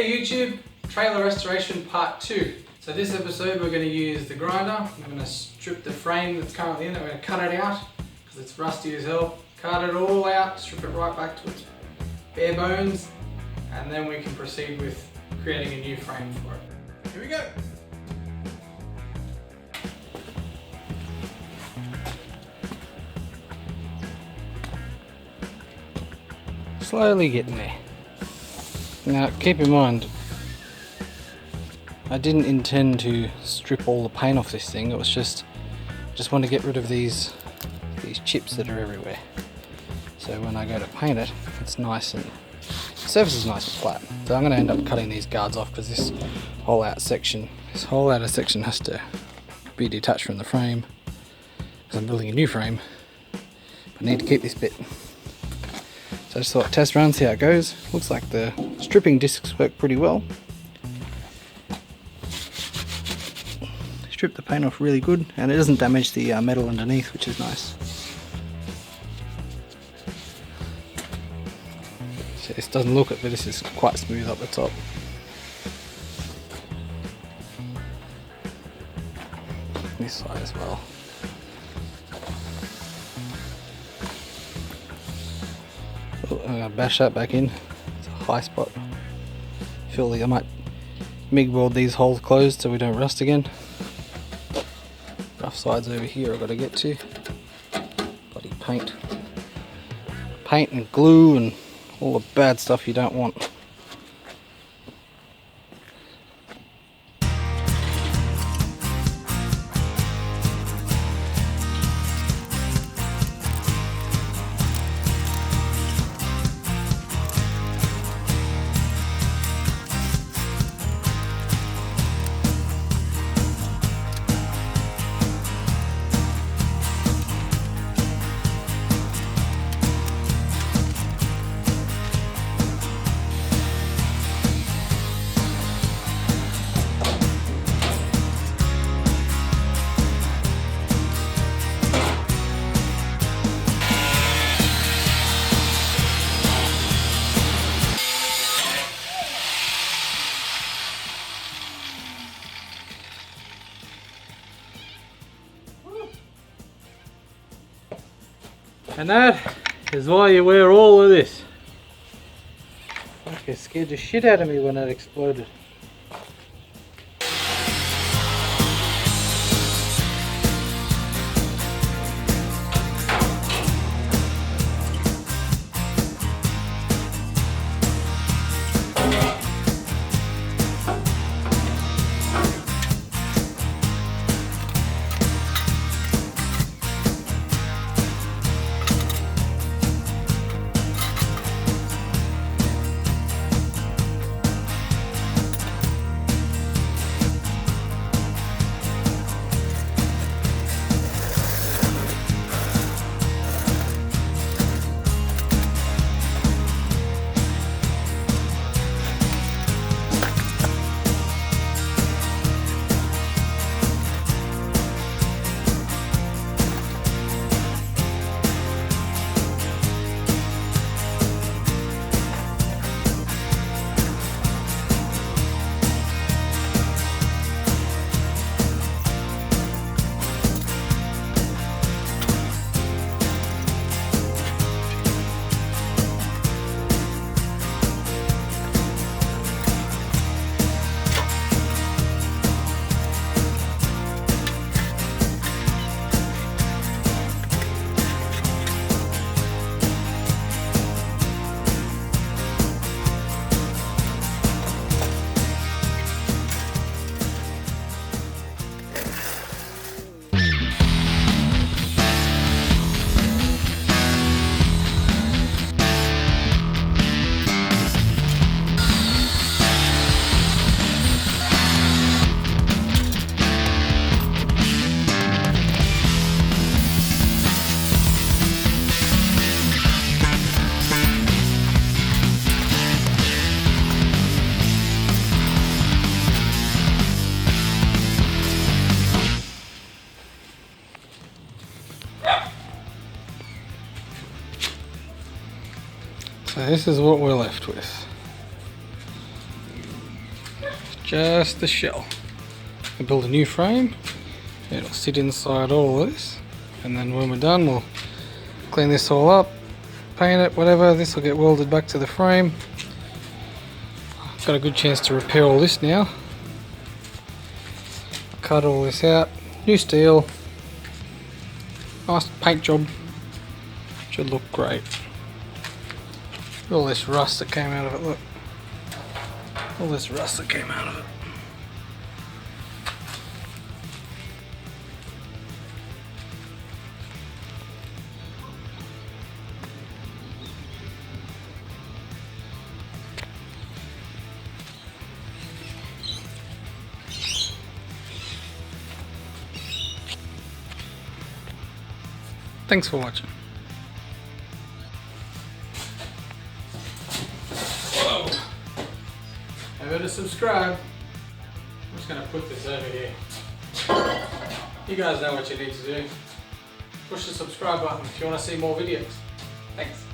Hey YouTube, trailer restoration part 2. So this episode we're going to use the grinder. I'm going to strip the frame that's currently in it. We're going to cut it out because it's rusty as hell. Cut it all out, strip it right back to its bare bones, and then we can proceed with creating a new frame for it. Here we go! Slowly getting there. Now keep in mind, I didn't intend to strip all the paint off this thing. It was just want to get rid of these chips that are everywhere. So when I go to paint it, it's nice and the surface is nice and flat. So I'm going to end up cutting these guards off because this whole outer section has to be detached from the frame because I'm building a new frame. I need to keep this bit. So I just thought test run, see how it goes. Looks like the stripping discs work pretty well. Strip the paint off really good and it doesn't damage the metal underneath, which is nice. So this doesn't look it, but this is quite smooth up the top. This side as well. I'm going to bash that back in. It's a high spot. I might MIG weld these holes closed so we don't rust again. Rough sides over here I've got to get to. Bloody paint. Paint and glue and all the bad stuff you don't want. And that is why you wear all of this. It scared the shit out of me when that exploded. So this is what we're left with. just the shell. I'll build a new frame. It'll sit inside all of this, and then when we're done we'll clean this all up, paint it, whatever. This will get welded back to the frame. Got a good chance to repair all this now. Cut all this out, new steel, nice paint job, should look great. All this rust that came out of it, look. All this rust that came out of it. Thanks for watching. Whoa! Remember to subscribe. I'm just going to put this over here. You guys know what you need to do. Push the subscribe button if you want to see more videos. Thanks.